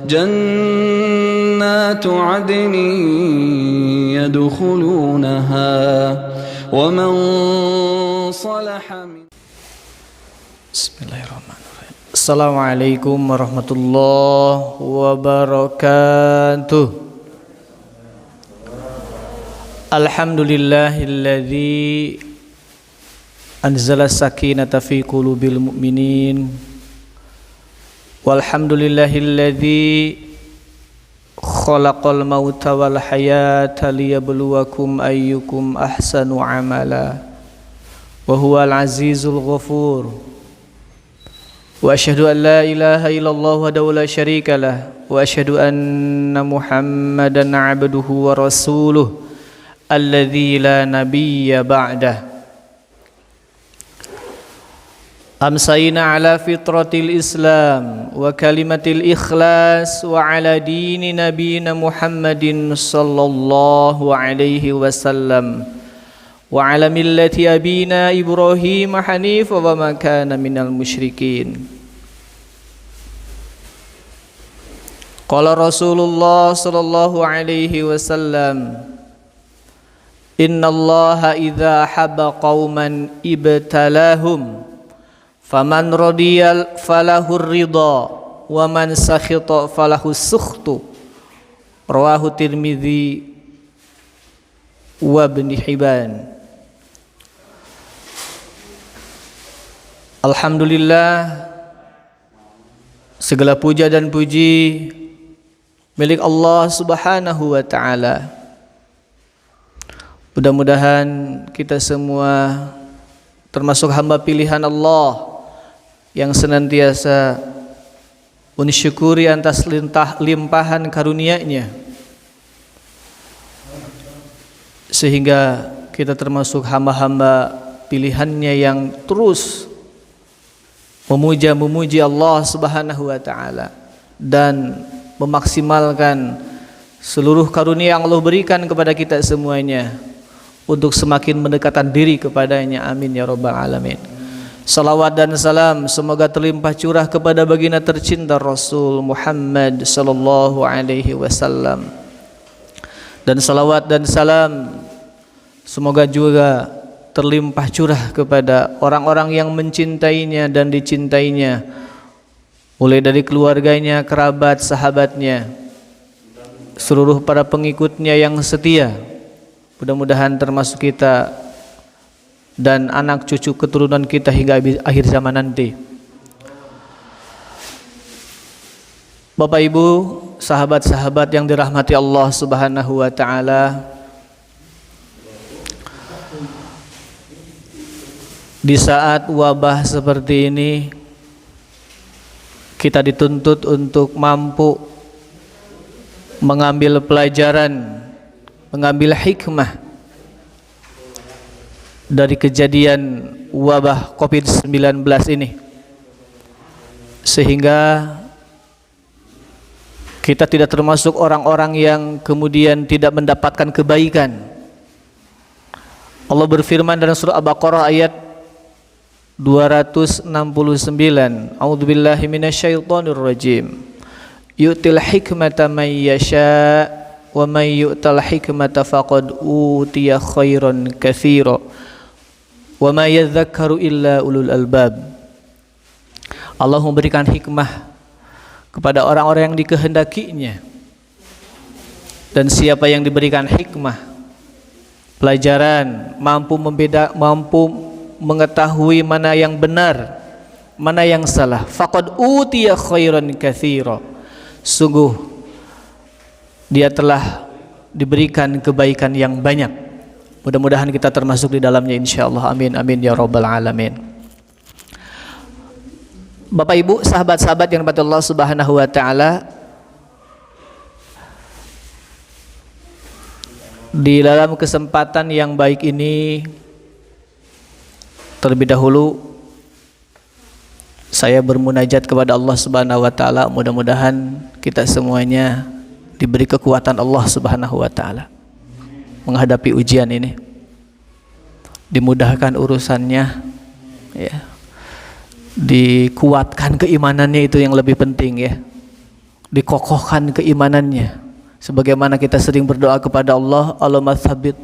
جنات عدن يدخلونها ومن صلح من Bismillahirrahmanirrahim. Assalamualaikum warahmatullahi wabarakatuh. Alhamdulillahilladzi anzala sakinata fi qulubil mu'minin. Walhamdulillahilladzi khalaqal mauta wal hayata liyabluwakum ayyukum ahsanu amala. Wa huwal azizul ghafur. Wa asyhadu an la ilaha illallah wahdahu la syarika lah wa asyhadu anna Muhammadan abduhu wa rasuluh alladzi la nabiyya ba'dah. Amsayna ala fitratil Islam wa kalimatil ikhlas wa ala dini nabiyina Muhammadin sallallahu alaihi wasallam wa ala millati abina Ibrahim hanifa wa ma kana minal musyrikin. Qala Rasulullah sallallahu alaihi wasallam, innallaha idza habba qauman ibtalahum faman radiyal falahu ridha wa man sakhita falahu sukhtu. Rawahu Tirmidzi wa Ibn Hibban. Alhamdulillah, segala puja dan puji milik Allah Subhanahu wa ta'ala. Mudah-mudahan kita semua termasuk hamba pilihan Allah yang senantiasa mensyukuri atas limpahan karunia-Nya, sehingga kita termasuk hamba-hamba pilihannya yang terus memuji Allah Subhanahu wa ta'ala dan memaksimalkan seluruh karunia yang Allah berikan kepada kita semuanya untuk semakin mendekatkan diri kepadanya. Amin ya rabbal alamin. Salawat dan salam semoga terlimpah curah kepada baginda tercinta Rasul Muhammad sallallahu alaihi wasallam, dan salawat dan salam semoga juga terlimpah curah kepada orang-orang yang mencintainya dan dicintainya, mulai dari keluarganya, kerabat, sahabatnya, seluruh para pengikutnya yang setia. Mudah-mudahan termasuk kita dan anak cucu keturunan kita hingga akhir zaman nanti. Bapak Ibu, sahabat-sahabat yang dirahmati Allah Subhanahu wa ta'ala, di saat wabah seperti ini kita dituntut untuk mampu mengambil pelajaran, mengambil hikmah dari kejadian wabah COVID-19 ini, sehingga kita tidak termasuk orang-orang yang kemudian tidak mendapatkan kebaikan. Allah berfirman dalam surah Al-Baqarah ayat 269, A'udzubillahi minasyaitonirrajim. Yu'til hikmata man yasha wa man yu'tal hikmata faqad utiya khairan katsira wa ma yadhakkaru illa ulul albab. Allah memberikan hikmah kepada orang-orang yang dikehendakinya, dan siapa yang diberikan hikmah, pelajaran, mampu mengetahui mana yang benar, mana yang salah, faqad utiya khairan katsira, sungguh dia telah diberikan kebaikan yang banyak. Mudah-mudahan kita termasuk di dalamnya insyaallah. Amin amin ya rabbal alamin. Bapak Ibu, sahabat-sahabat yang dirahmati Allah Subhanahu wa ta'ala, di dalam kesempatan yang baik ini, terlebih dahulu saya bermunajat kepada Allah Subhanahu wa ta'ala. Mudah-mudahan kita semuanya diberi kekuatan Allah Subhanahu wa ta'ala menghadapi ujian ini, dimudahkan urusannya, ya, dikuatkan keimanannya, itu yang lebih penting, ya. dikokohkan keimanannya. Sebagaimana kita sering berdoa kepada Allah, Allahumma tsabbit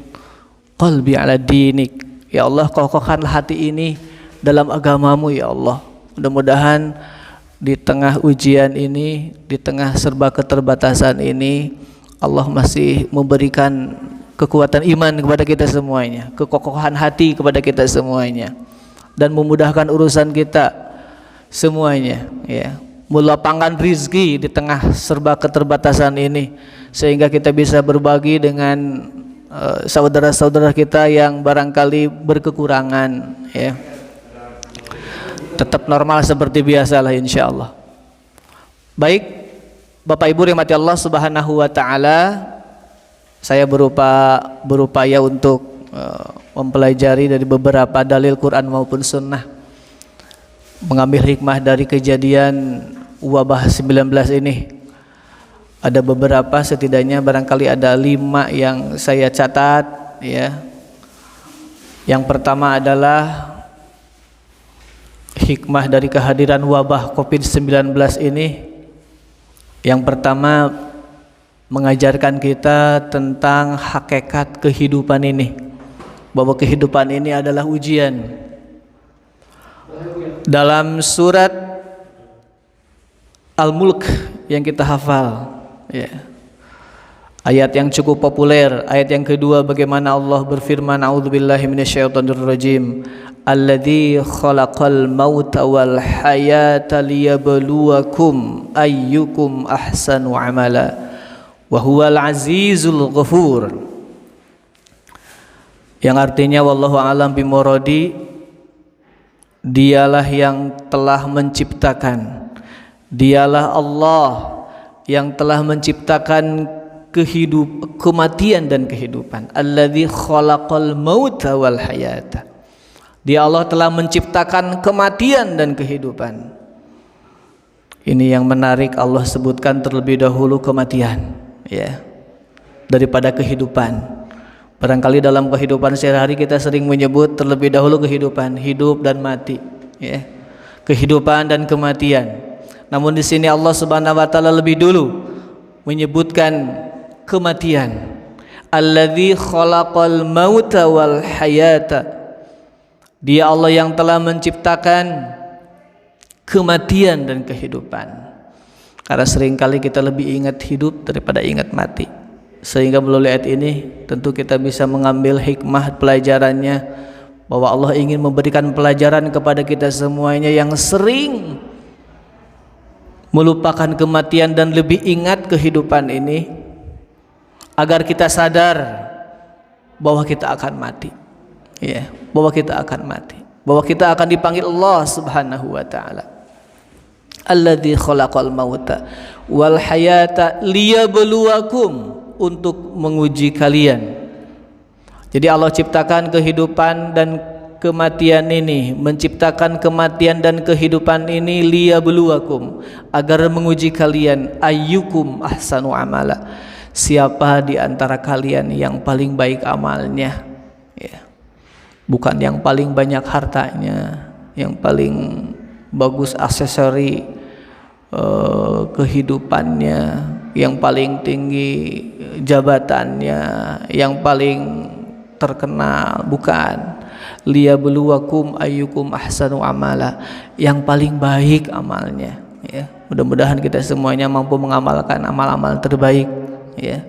qalbi ala dinik. Ya Allah, kokohkanlah hati ini dalam agamamu ya Allah. Mudah-mudahan di tengah ujian ini, di tengah serba keterbatasan ini, Allah masih memberikan kekuatan iman kepada kita semuanya, kekokohan hati kepada kita semuanya, dan memudahkan urusan kita semuanya, ya, melapangkan rizki di tengah serba keterbatasan ini, sehingga kita bisa berbagi dengan saudara-saudara kita yang barangkali berkekurangan, ya. Tetap normal seperti biasalah insyaallah. Baik, Bapak Ibu rahmati Allah Subhanahu wa taala, saya berupaya untuk mempelajari dari beberapa dalil Quran maupun sunnah, mengambil hikmah dari kejadian wabah 19 ini. Ada beberapa, setidaknya barangkali ada 5 yang saya catat, ya. Yang pertama adalah hikmah dari kehadiran wabah COVID-19 ini. Yang pertama, mengajarkan kita tentang hakikat kehidupan ini, bahwa kehidupan ini adalah ujian. Dalam surat Al-Mulk yang kita hafal, ya, ayat yang cukup populer, ayat yang kedua, bagaimana Allah berfirman, a'udzubillahi minasyaitonirrajim, alladzi khalaqal mauta wal hayata liyabluwakum ayyukum ahsanu amala wa huwal azizul ghafur. Yang artinya wallahu a'lam bimuradi, dialah yang telah menciptakan, dialah Allah yang telah menciptakan kematian dan kehidupan. Alladzi khalaqal mauta wal hayata, dia Allah telah menciptakan kematian dan kehidupan. Ini yang menarik, Allah sebutkan terlebih dahulu kematian, ya, daripada kehidupan. Barangkali dalam kehidupan sehari-hari kita sering menyebut terlebih dahulu kehidupan, hidup dan mati, ya, kehidupan dan kematian. Namun di sini Allah Subhanahu wa taala lebih dulu menyebutkan kematian. Alladzi khalaqal mauta wal hayata, dia Allah yang telah menciptakan kematian dan kehidupan. Karena seringkali kita lebih ingat hidup daripada ingat mati, sehingga melalui ayat ini tentu kita bisa mengambil hikmah pelajarannya, bahwa Allah ingin memberikan pelajaran kepada kita semuanya yang sering melupakan kematian dan lebih ingat kehidupan ini, agar kita sadar bahwa kita akan mati, ya, bahwa kita akan mati, bahwa kita akan dipanggil Allah Subhanahu wa taala. Alladzi khalaqal mauta wal hayata liyabluwakum, untuk menguji kalian. Jadi Allah ciptakan kehidupan dan kematian ini, menciptakan kematian dan kehidupan ini liyabluwakum, agar menguji kalian, ayyukum ahsanu amala, siapa di antara kalian yang paling baik amalnya, ya. Bukan yang paling banyak hartanya, yang paling bagus aksesori kehidupannya, yang paling tinggi jabatannya, yang paling terkenal, bukan. Liyabluwakum ayyukum ahsanu amala, yang paling baik amalnya, ya. Mudah-mudahan kita semuanya mampu mengamalkan amal-amal terbaik, ya,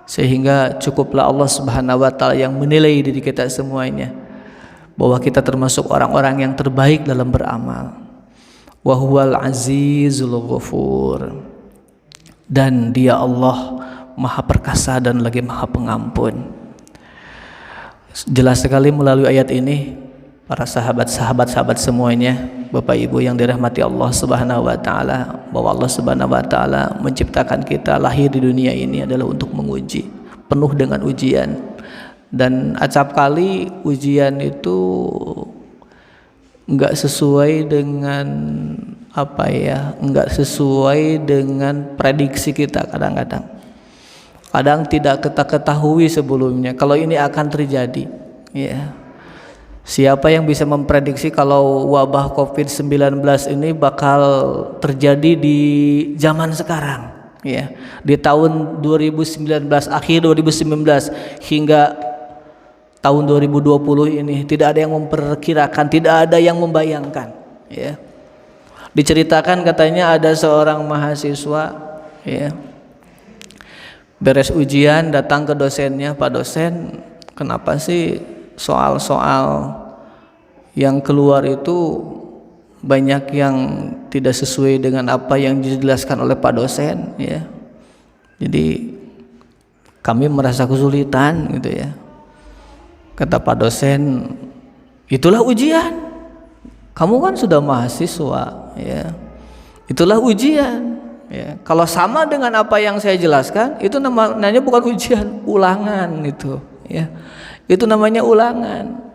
sehingga cukuplah Allah Subhanahu wa taala yang menilai diri kita semuanya, bahwa kita termasuk orang-orang yang terbaik dalam beramal. Wa huwal azizul ghafur, dan dia Allah maha perkasa dan lagi maha pengampun. Jelas sekali melalui ayat ini, para sahabat semuanya, Bapak Ibu yang dirahmati Allah Subhanahu wa taala, bahwa Allah Subhanahu wa taala menciptakan kita lahir di dunia ini adalah untuk menguji, penuh dengan ujian. Dan acap kali ujian itu enggak sesuai dengan enggak sesuai dengan prediksi kita. Kadang tidak kita ketahui sebelumnya kalau ini akan terjadi, ya. Siapa yang bisa memprediksi kalau wabah COVID-19 ini bakal terjadi di zaman sekarang? ya. Di tahun 2019, akhir 2019 hingga tahun 2020 ini tidak ada yang memperkirakan, tidak ada yang membayangkan, ya. Diceritakan katanya ada seorang mahasiswa, ya, beres ujian datang ke dosennya, "Pak dosen, kenapa sih soal-soal yang keluar itu banyak yang tidak sesuai dengan apa yang dijelaskan oleh Pak dosen, ya. Jadi kami merasa kesulitan," gitu ya. Kata Pak dosen, "Itulah ujian. Kamu kan sudah mahasiswa, ya. Itulah ujian, ya. Kalau sama dengan apa yang saya jelaskan, itu namanya bukan ujian, ulangan itu, ya. Itu namanya ulangan.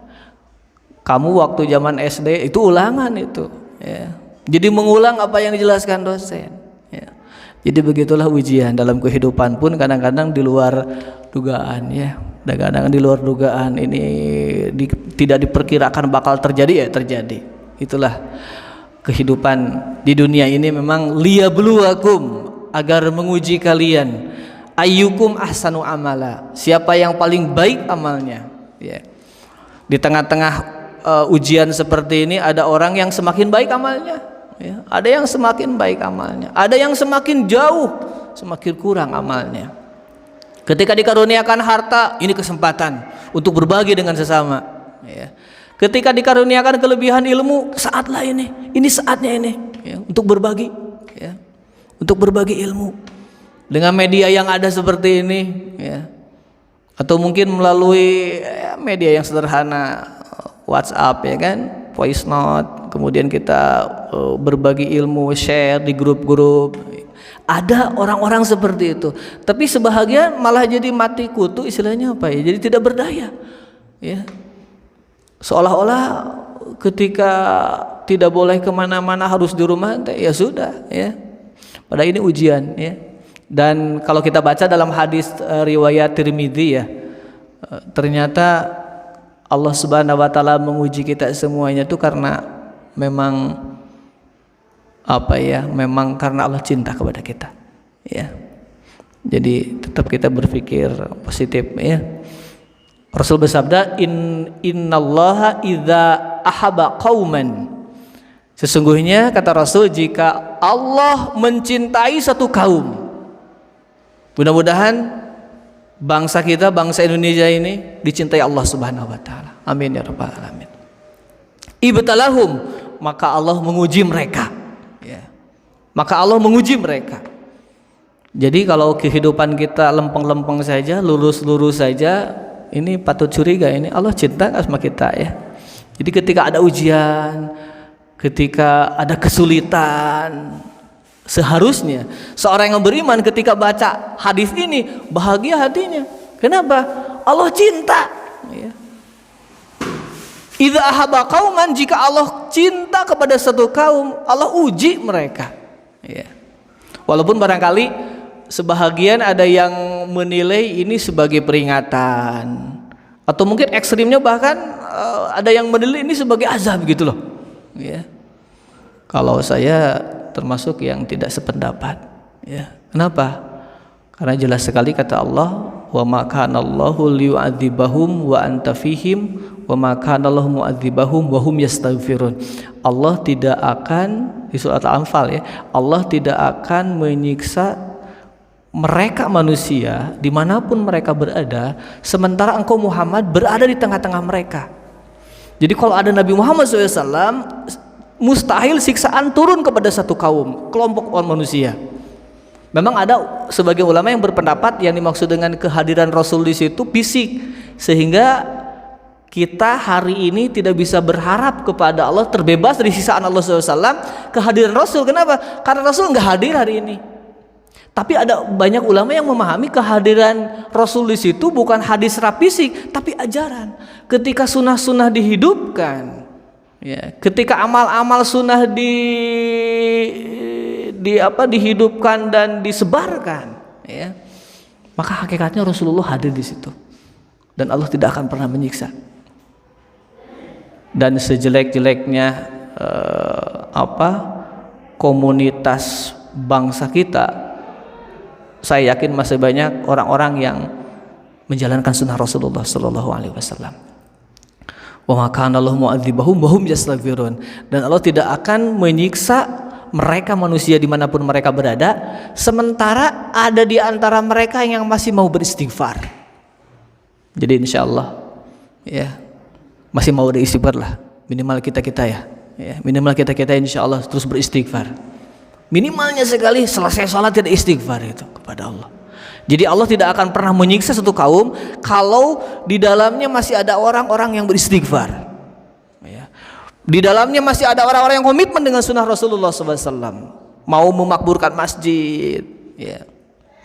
Kamu waktu zaman SD itu ulangan itu, ya. Jadi mengulang apa yang dijelaskan dosen, ya. Jadi begitulah ujian dalam kehidupan pun kadang-kadang di luar dugaan, ya. Kadang-kadang di luar dugaan, ini tidak diperkirakan bakal terjadi, ya terjadi. Itulah kehidupan di dunia ini, memang liyabluwakum, agar menguji kalian, ayyukum ahsanu amala, siapa yang paling baik amalnya, ya. Di tengah-tengah ujian seperti ini ada orang yang semakin baik amalnya, ya. Ada yang semakin baik amalnya, ada yang semakin jauh, semakin kurang amalnya. Ketika dikaruniakan harta, ini kesempatan untuk berbagi dengan sesama, ya. Ketika dikaruniakan kelebihan ilmu, saatlah ini saatnya ini, ya, untuk berbagi, ya, untuk berbagi ilmu dengan media yang ada seperti ini, ya. Atau mungkin melalui media yang sederhana, WhatsApp, ya kan, voice note, kemudian kita berbagi ilmu, share di grup-grup. Ada orang-orang seperti itu, tapi sebahagian malah jadi mati kutu, istilahnya apa ya? Jadi tidak berdaya, ya. Seolah-olah ketika tidak boleh kemana-mana, harus di rumah, ya sudah, ya. Padahal ini ujian, ya. Dan kalau kita baca dalam hadis riwayat Tirmidzi, ya, ternyata Allah Subhanahu wa taala menguji kita semuanya itu karena memang apa ya? Memang karena Allah cinta kepada kita, ya. Jadi tetap kita berpikir positif, ya. Rasul bersabda, innallaha idza ahaba qauman, sesungguhnya kata Rasul, jika Allah mencintai satu kaum, mudah-mudahan bangsa kita, bangsa Indonesia ini dicintai Allah Subhanahu wa taala. Amin ya rabbal alamin. Ibtalahum, maka Allah menguji mereka, ya. Maka Allah menguji mereka. Jadi kalau kehidupan kita lempeng-lempeng saja, lurus-lurus saja, ini patut curiga, ini Allah cinta nggak sama kita, ya. Jadi ketika ada ujian, ketika ada kesulitan, seharusnya seorang yang beriman ketika baca hadis ini bahagia hatinya. Kenapa? Allah cinta, ya. Idza ahaba qauman, jika Allah cinta kepada satu kaum, Allah uji mereka, ya. Walaupun barangkali sebahagian ada yang menilai ini sebagai peringatan, atau mungkin ekstrimnya bahkan ada yang menilai ini sebagai azab gitu loh, ya. Kalau saya termasuk yang tidak sependapat, ya. Kenapa? Karena jelas sekali kata Allah, wa ma kana Allahu liyu'adzibahum wa anta fihim wa ma kana Allahu mu'adzibahum wa hum yastaghfirun. Allah tidak akan, di surat Al-Anfal, ya, Allah tidak akan menyiksa mereka manusia dimanapun mereka berada, sementara engkau Muhammad berada di tengah-tengah mereka. Jadi kalau ada Nabi Muhammad SAW, mustahil siksaan turun kepada satu kaum, kelompok orang manusia. Memang ada sebagian ulama yang berpendapat yang dimaksud dengan kehadiran Rasul di situ fisik, sehingga kita hari ini tidak bisa berharap kepada Allah terbebas dari siksaan Allah SAW kehadiran Rasul. Kenapa? Karena Rasul nggak hadir hari ini. Tapi ada banyak ulama yang memahami kehadiran Rasul di situ bukan hadis secara fisik, tapi ajaran. Ketika sunnah-sunnah dihidupkan, ya, ketika amal-amal sunnah dihidupkan dan disebarkan, ya, maka hakikatnya Rasulullah hadir di situ, dan Allah tidak akan pernah menyiksa. Dan sejelek-jeleknya komunitas bangsa kita, saya yakin masih banyak orang-orang yang menjalankan sunnah Rasulullah sallallahu alaihi wasallam. Wa ma kana Allahu mu'adzibahum wa hum yastaghfirun. Dan Allah tidak akan menyiksa mereka manusia dimanapun mereka berada, sementara ada di antara mereka yang masih mau beristighfar. Jadi insyaallah ya masih mau beristighfar lah, minimal kita ya, minimal kita insyaallah terus beristighfar. Minimalnya sekali selesai sholat tidak istighfar itu kepada Allah. Jadi Allah tidak akan pernah menyiksa satu kaum kalau di dalamnya masih ada orang-orang yang beristighfar. Ya. Di dalamnya masih ada orang-orang yang komitmen dengan sunnah Rasulullah SAW, mau memakmurkan masjid. Ya.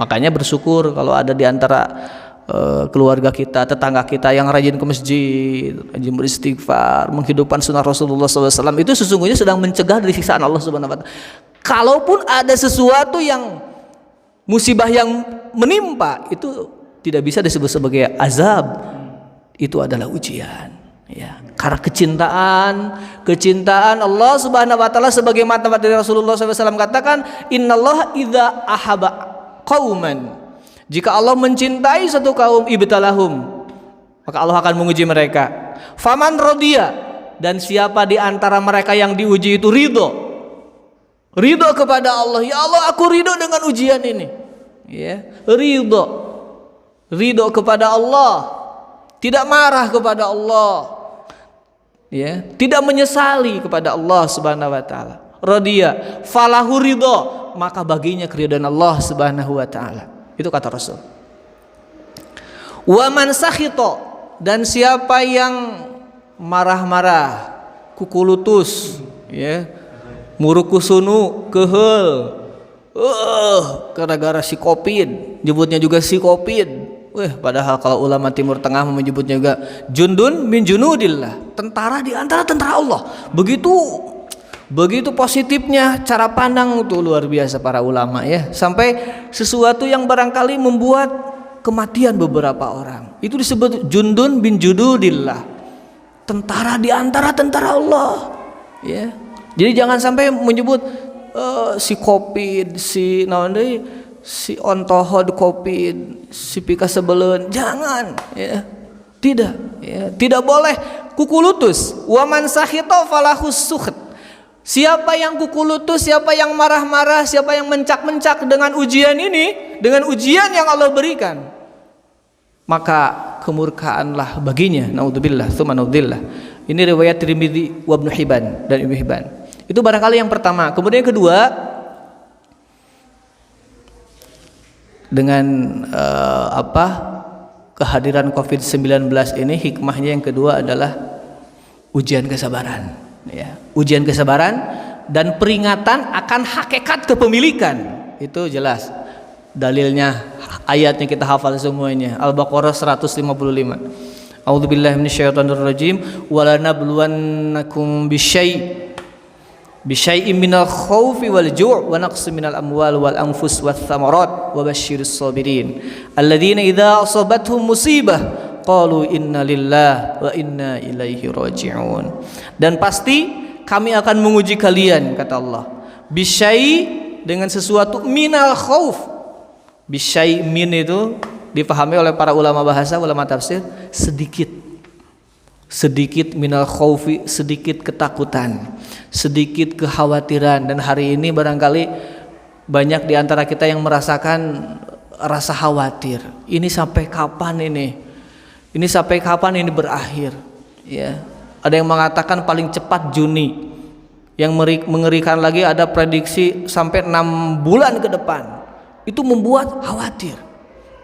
Makanya bersyukur kalau ada di antara keluarga kita, tetangga kita yang rajin ke masjid, rajin beristighfar, menghidupkan sunnah Rasulullah SAW, itu sesungguhnya sedang mencegah dari siksaan Allah Subhanahu Wa Taala. Kalaupun ada sesuatu yang musibah yang menimpa, itu tidak bisa disebut sebagai azab, itu adalah ujian ya. Karena kecintaan Allah Subhanahu wa taala, sebagaimana dari Rasulullah SAW katakan, innallaha idza ahaba qauman, jika Allah mencintai satu kaum, ibtalahum, maka Allah akan menguji mereka. Faman radiya, dan siapa di antara mereka yang diuji itu ridho kepada Allah, ya Allah aku ridho dengan ujian ini, ya, ridho kepada Allah, tidak marah kepada Allah, ya, tidak menyesali kepada Allah Subhanahu wa taala. Radiya falahu ridho, maka baginya keridhaan Allah Subhanahu wa taala. Itu kata Rasul. Wa man sakhito, dan siapa yang marah-marah, kukulutus, ya, murukusunu, kehel, gara-gara si Covid, nyebutnya juga si Covid. Padahal kalau ulama Timur Tengah menyebutnya juga jundun min junudillah, tentara di antara tentara Allah. Begitu positifnya cara pandang itu, luar biasa para ulama ya. Sampai sesuatu yang barangkali membuat kematian beberapa orang, itu disebut jundun bin junudillah, tentara di antara tentara Allah ya. Jadi jangan sampai menyebut si Covid, si ontohod Covid, si pika sebelen, jangan ya. Tidak boleh kukulutus. Wa man sakhita falahus sukht. Siapa yang kukulutus, siapa yang marah-marah, siapa yang mencak-mencak dengan ujian ini, dengan ujian yang Allah berikan, maka kemurkaanlah baginya. Naudzubillah, tsumma naudzubillah. Ini riwayat Tirmidzi wa Ibnu Hibban dan Ibnu Hibban. Itu barangkali yang pertama. Kemudian yang kedua, dengan kehadiran COVID-19 ini, hikmahnya yang kedua adalah ujian kesabaran ya. Ujian kesabaran dan peringatan akan hakikat kepemilikan. Itu jelas dalilnya, ayatnya kita hafal semuanya. Al-Baqarah 155. A'udzubillahi minasyaitonirrajim. Walanabluwannakum bisyai'in minal khaufi wal ju' wa naqsin minal amwal wal anfus wath thamarat wa basyyiris sabirin alladzina idza asabathum musibah qalu inna lillahi wa inna ilaihi raji'un. Dan pasti kami akan menguji kalian, kata Allah, bisyai', dengan sesuatu, minal khauf. Bisyai' min itu dipahami oleh para ulama bahasa, ulama tafsir, sedikit minal khaufi, sedikit ketakutan, sedikit kekhawatiran. Dan hari ini barangkali banyak di antara kita yang merasakan rasa khawatir. Ini sampai kapan ini? Ini sampai kapan ini berakhir? Ya. Ada yang mengatakan paling cepat Juni. Yang mengerikan lagi ada prediksi sampai 6 bulan ke depan. Itu membuat khawatir.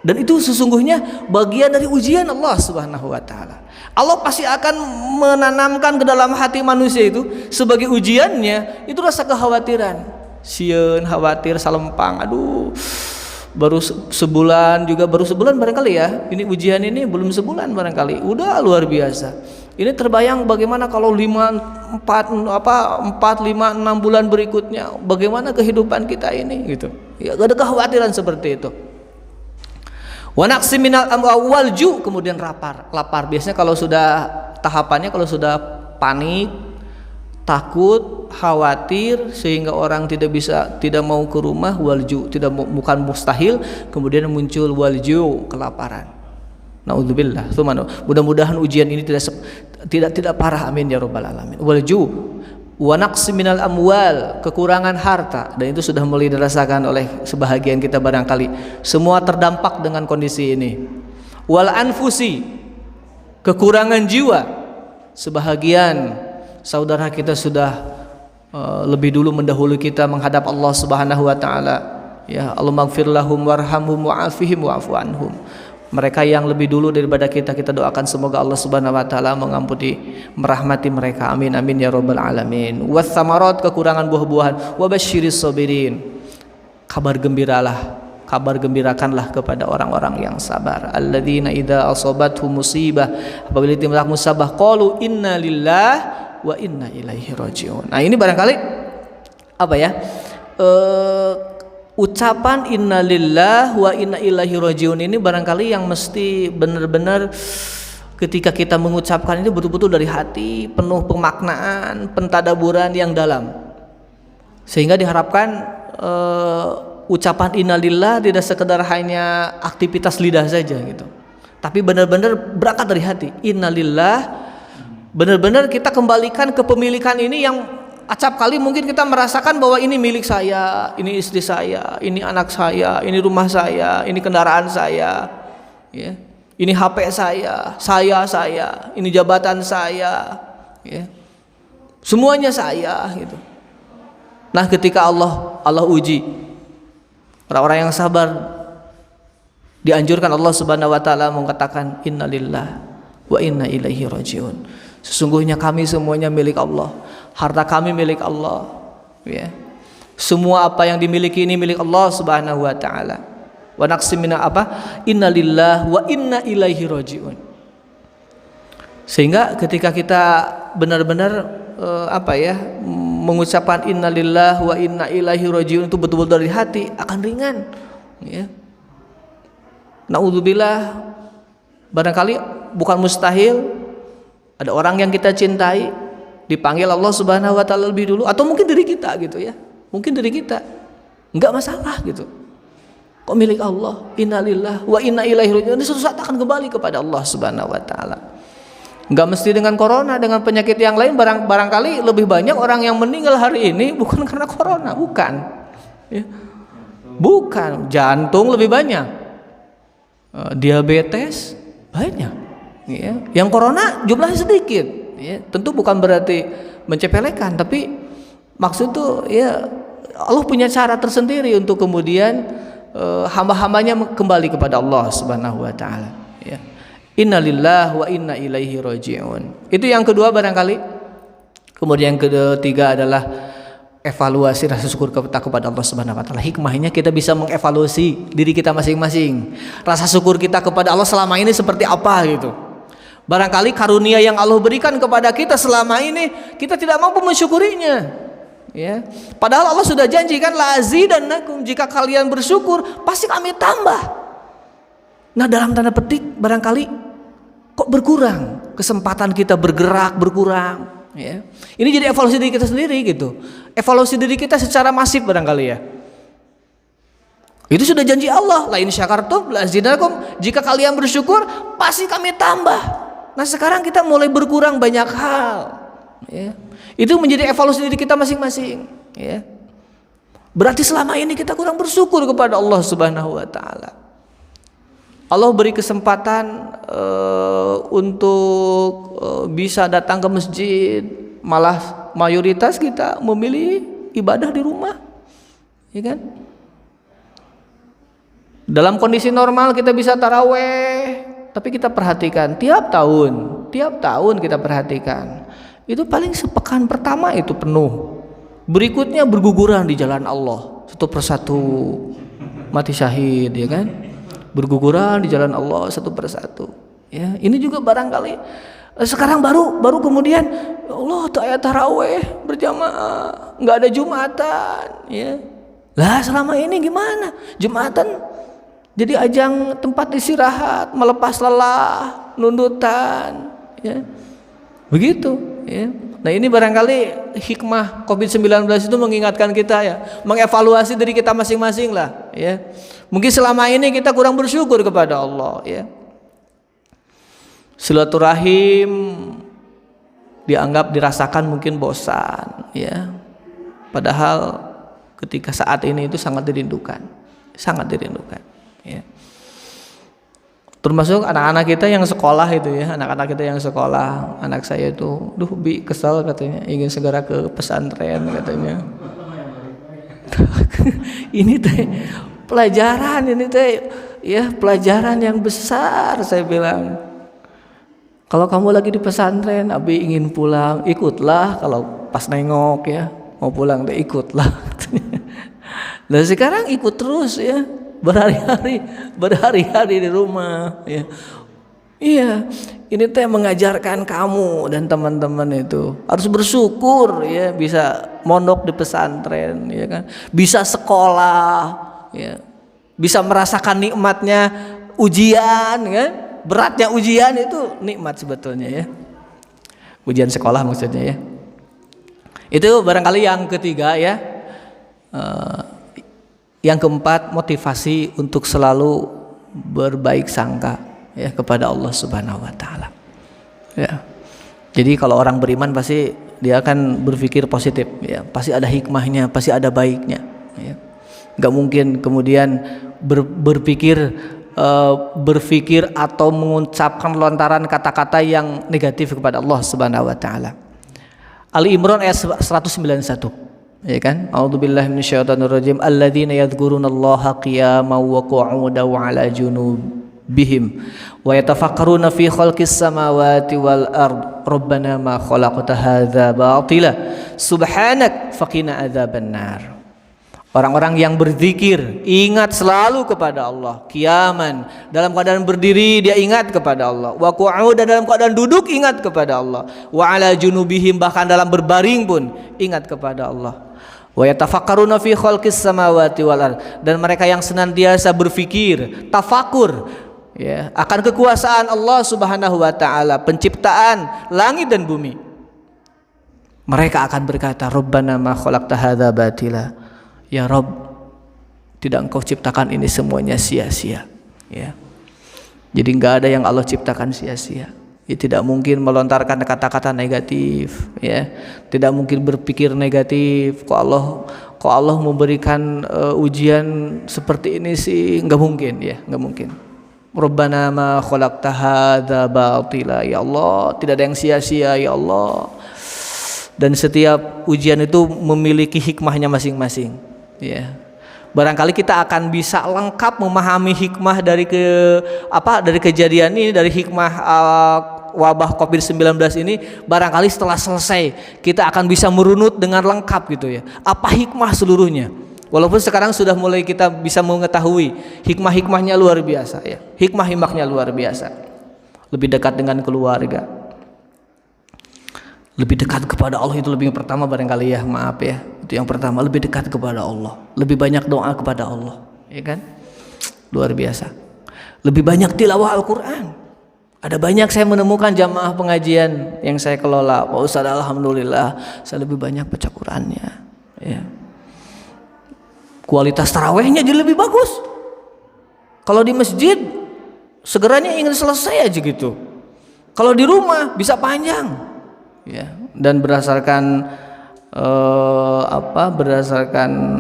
Dan itu sesungguhnya bagian dari ujian Allah Subhanahu wa taala. Allah pasti akan menanamkan ke dalam hati manusia itu sebagai ujiannya itu rasa kekhawatiran. Sieun khawatir salempang, aduh. Baru sebulan barangkali ya. Ini ujian ini belum sebulan barangkali. Udah luar biasa. Ini terbayang bagaimana kalau 4, 5, 6 bulan berikutnya, bagaimana kehidupan kita ini gitu. Ya, ada kekhawatiran seperti itu. Wa naqsim minal amwal ju, kemudian lapar. Biasanya kalau sudah tahapannya, kalau sudah panik, takut, khawatir sehingga orang tidak mau ke rumah, walju, bukan mustahil, kemudian muncul walju, kelaparan. Naudzubillah. Mudah-mudahan ujian ini tidak parah, amin ya rabbal alamin. Walju wa naqsi minal amwal, kekurangan harta, dan itu sudah mulai dirasakan oleh sebahagian kita barangkali. Semua terdampak dengan kondisi ini. Wal anfusi, kekurangan jiwa. Sebahagian saudara kita sudah lebih dulu mendahului kita menghadap Allah Subhanahu wa taala. Ya, Allahumma ighfir lahum warhamhum wa'afihim wa'fu anhum. Mereka yang lebih dulu daripada kita doakan semoga Allah Subhanahu wa taala mengampuni, merahmati mereka. Amin amin ya rabbal alamin. Was samarat, kekurangan buah-buahan. Wa basyiris sabirin. Kabar gembirakanlah kepada orang-orang yang sabar. Alladzina idza asabathum musibah, apabila timlah musibah, qalu inna lillahi wa inna ilaihi rajiun. Nah, ini barangkali apa ya? Ucapan innalillahi wa inna ilaihi rajiun ini barangkali yang mesti benar-benar ketika kita mengucapkan itu betul-betul dari hati, penuh pemaknaan, pentadaburan yang dalam. Sehingga diharapkan ucapan innalillahi tidak sekedar hanya aktivitas lidah saja gitu. Tapi benar-benar berangkat dari hati. Innalillahi, benar-benar kita kembalikan kepemilikan ini yang acap kali mungkin kita merasakan bahwa ini milik saya, ini istri saya, ini anak saya, ini rumah saya, ini kendaraan saya, ya. Ini HP saya, ini jabatan saya, ya. Semuanya saya gitu. Nah, ketika Allah uji orang-orang yang sabar, dianjurkan Allah Subhanahu wa taala mengatakan innalillahi wa inna ilaihi rajiun. Sesungguhnya kami semuanya milik Allah, harta kami milik Allah, ya. Semua apa yang dimiliki ini milik Allah Subhanahu wa taala. Wa naqsimina apa? Innalillahi wa inna ilaihi rajiun. Sehingga ketika kita benar-benar mengucapkan innalillahi wa inna ilaihi rajiun itu betul-betul dari hati, akan ringan, ya. Naudzubillah, barangkali bukan mustahil ada orang yang kita cintai dipanggil Allah Subhanahu wa taala lebih dulu, atau mungkin diri kita gitu ya. Mungkin diri kita. Enggak masalah gitu. Kok milik Allah? Innalillahi wa inna ilaihi raji'un. Ini suatu saat akan kembali kepada Allah Subhanahu wa taala. Enggak mesti dengan corona, dengan penyakit yang lain. Barangkali lebih banyak orang yang meninggal hari ini bukan karena corona, bukan. Ya. Bukan, jantung lebih banyak. Diabetes banyak. Ya. Yang corona jumlahnya sedikit, ya. Tentu bukan berarti mencepelekan, tapi maksud itu ya Allah punya cara tersendiri untuk kemudian hamba-hambanya kembali kepada Allah Subhanahu wa taala, ya. Innalillahi wa inna ilaihi raji'un. Itu yang kedua barangkali. Kemudian yang ketiga adalah evaluasi rasa syukur kita kepada Allah Subhanahu wa taala. Hikmahnya kita bisa mengevaluasi diri kita masing-masing. Rasa syukur kita kepada Allah selama ini seperti apa gitu. Barangkali karunia yang Allah berikan kepada kita selama ini kita tidak mampu mensyukurinya, ya. Padahal Allah sudah janjikan la azidannakum, jika kalian bersyukur pasti kami tambah. Nah, dalam tanda petik barangkali kok berkurang kesempatan kita bergerak, berkurang, ya. Ini jadi evaluasi diri kita sendiri gitu. Evaluasi diri kita secara masif barangkali ya. Itu sudah janji Allah, la in syakartum la azidannakum, jika kalian bersyukur pasti kami tambah. Nah, sekarang kita mulai berkurang banyak hal, ya. Itu menjadi evaluasi diri kita masing-masing, ya. Berarti selama ini kita kurang bersyukur kepada Allah Subhanahu wa taala. Allah beri kesempatan untuk bisa datang ke masjid, malah mayoritas kita memilih ibadah di rumah, ya kan? Dalam kondisi normal kita bisa taraweh, tapi kita perhatikan tiap tahun kita perhatikan itu paling sepekan pertama itu penuh, berikutnya berguguran di jalan Allah satu persatu, mati syahid, ya kan, berguguran di jalan Allah satu persatu, ya. Ini juga barangkali sekarang baru kemudian Allah taraweh berjamaah, nggak ada Jumatan, ya. Lah selama ini gimana? Jumatan jadi ajang tempat istirahat, melepas lelah, nundutan, ya. Begitu, ya. Nah ini barangkali hikmah COVID-19 itu mengingatkan kita ya, mengevaluasi diri kita masing-masing lah ya. Mungkin selama ini kita kurang bersyukur kepada Allah ya. Silaturahim dianggap dirasakan mungkin bosan ya. Padahal ketika saat ini itu sangat dirindukan ya. Termasuk anak-anak kita yang sekolah itu ya, anak-anak kita yang sekolah. Anak saya itu, kesal katanya, ingin segera ke pesantren katanya. Ini teh pelajaran, pelajaran yang besar, saya bilang. Kalau kamu lagi di pesantren, Abi ingin pulang, ikutlah. Kalau pas nengok ya, mau pulang deh ikutlah. Dan sekarang ikut terus ya. Berhari-hari di rumah ya. Iya, ini teh mengajarkan kamu dan teman-teman itu harus bersyukur ya, bisa mondok di pesantren ya kan, bisa sekolah ya, bisa merasakan nikmatnya ujian kan. Beratnya ujian itu nikmat sebetulnya ya, ujian sekolah maksudnya ya. Itu barangkali yang ketiga ya. Yang keempat, motivasi untuk selalu berbaik sangka ya kepada Allah Subhanahu wa taala. Ya. Jadi kalau orang beriman pasti dia akan berpikir positif ya, pasti ada hikmahnya, pasti ada baiknya ya. Enggak mungkin kemudian berpikir atau mengucapkan lontaran kata-kata yang negatif kepada Allah Subhanahu wa taala. Ali Imran ayat 191. Ya kan? A'udzubillahi minasyaitonirrajim. Alladzina yadhkurunallaha qiyaman wa qu'udan wa 'ala junubihim wa yatafakkaruna fi khalqis samawati wal ard. Rabbana ma khalaqta hadza batila subhanak faqina adzabannar. Orang-orang yang berzikir ingat selalu kepada Allah, qiyaman dalam keadaan berdiri dia ingat kepada Allah, wa qu'udan dalam keadaan duduk ingat kepada Allah, wa 'ala junubihim bahkan dalam berbaring pun ingat kepada Allah. Wa yatafakkaruna fi khalqis samawati wal ard, dan mereka yang senantiasa berfikir, tafakur ya akan kekuasaan Allah Subhanahu wa taala, penciptaan langit dan bumi. Mereka akan berkata, Rabbana ma khalaqta hadza batila. Ya Rabb, tidak Engkau ciptakan ini semuanya sia-sia ya. Jadi enggak ada yang Allah ciptakan sia-sia. Ya, tidak mungkin melontarkan kata-kata negatif ya. Tidak mungkin berpikir negatif. Kok Allah memberikan ujian seperti ini sih? Enggak mungkin ya, enggak mungkin. Rabbana ma khalaqta hadza batila. Ya Allah, tidak ada yang sia-sia ya Allah. Dan setiap ujian itu memiliki hikmahnya masing-masing ya. Barangkali kita akan bisa lengkap memahami hikmah dari kejadian ini, dari hikmah wabah COVID-19 ini barangkali setelah selesai kita akan bisa merunut dengan lengkap gitu ya. Apa hikmah seluruhnya? Walaupun sekarang sudah mulai kita bisa mengetahui hikmah-hikmahnya luar biasa ya. Hikmah-hikmahnya luar biasa. Lebih dekat dengan keluarga. Lebih dekat kepada Allah itu lebih pertama barangkali ya, maaf ya. Itu yang pertama, lebih dekat kepada Allah. Lebih banyak doa kepada Allah, ya kan? Luar biasa. Lebih banyak tilawah Al-Qur'an. Ada banyak saya menemukan jamaah pengajian yang saya kelola, Pak Ustaz, alhamdulillah saya lebih banyak baca Qur'annya, ya. Kualitas tarawehnya jadi lebih bagus. Kalau di masjid segeranya ingin selesai aja gitu. Kalau di rumah bisa panjang. Ya, dan berdasarkan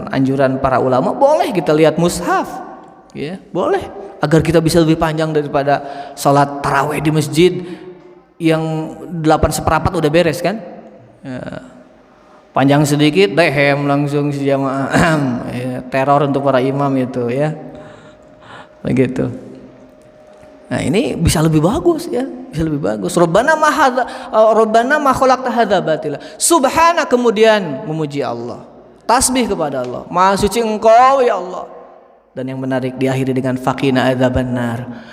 anjuran para ulama boleh kita lihat mushaf ya, boleh, agar kita bisa lebih panjang daripada salat tarawih di masjid yang 8/4 udah beres kan ya. Panjang sedikit dehem langsung si jamaah ya, teror untuk para imam itu ya begitu. Nah ini bisa lebih bagus ya, bisa lebih bagus. Rabbana ma khalaqta hadza batila. Subhana, kemudian memuji Allah, tasbih kepada Allah, Maha suci Engkau ya Allah. Dan yang menarik diakhiri dengan faqina adzabannar.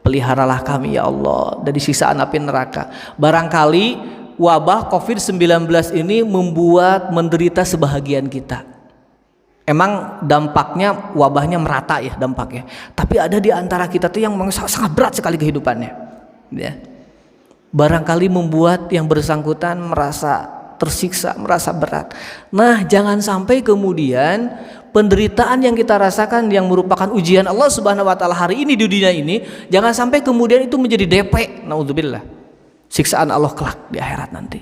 Peliharalah kami ya Allah dari siksaan api neraka. Barangkali wabah COVID-19 ini membuat menderita sebahagian kita. Emang dampaknya, wabahnya merata ya dampaknya. Tapi ada di antara kita tuh yang sangat berat sekali kehidupannya. Ya. barangkali membuat yang bersangkutan merasa tersiksa, merasa berat. Nah, jangan sampai kemudian penderitaan yang kita rasakan yang merupakan ujian Allah Subhanahu wa taala hari ini di dunia ini, jangan sampai kemudian itu menjadi DP, naudzubillah, siksaan Allah kelak di akhirat nanti.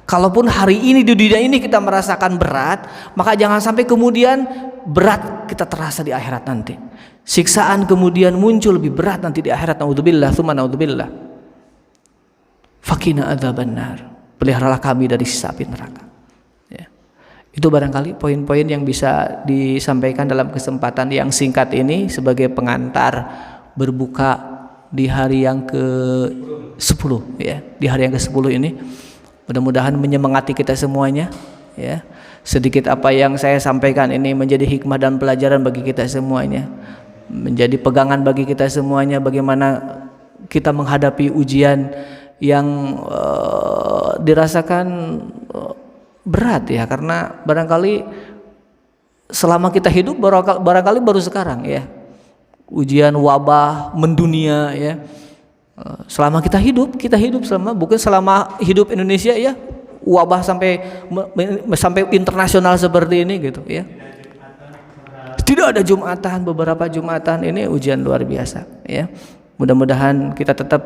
Kalaupun hari ini di dunia ini kita merasakan berat, maka jangan sampai kemudian berat kita terasa di akhirat nanti. Siksaan kemudian muncul lebih berat nanti di akhirat, naudzubillah, tsumma naudzubillah. Faqina adzabannar. Peliharalah kami dari siksa api neraka. Ya. Itu barangkali poin-poin yang bisa disampaikan dalam kesempatan yang singkat ini sebagai pengantar berbuka di hari yang ke-10 ya. Di hari yang ke-10 ini mudah-mudahan menyemangati kita semuanya ya. Sedikit apa yang saya sampaikan ini menjadi hikmah dan pelajaran bagi kita semuanya. Menjadi pegangan bagi kita semuanya bagaimana kita menghadapi ujian yang dirasakan berat ya, karena barangkali selama kita hidup barangkali baru sekarang ya ujian wabah mendunia ya. Selama kita hidup selama, bukan selama hidup Indonesia ya, wabah sampai internasional seperti ini gitu ya. Tidak ada Jumatan, beberapa Jumatan ini ujian luar biasa ya. Mudah-mudahan kita tetap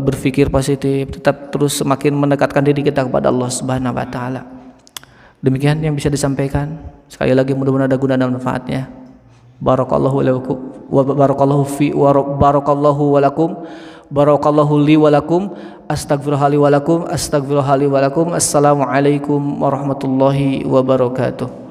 berpikir positif, tetap terus semakin mendekatkan diri kita kepada Allah Subhanahu wa taala. Demikian yang bisa disampaikan. Sekali lagi mudah-mudahan ada guna dan manfaatnya. Barakallahu lakum wa barakallahu fi wa barakallahu wa lakum. Barakallahu li wa lakum. Astaghfirullah li wa lakum. Astaghfirullah li wa lakum. Assalamualaikum warahmatullahi wabarakatuh.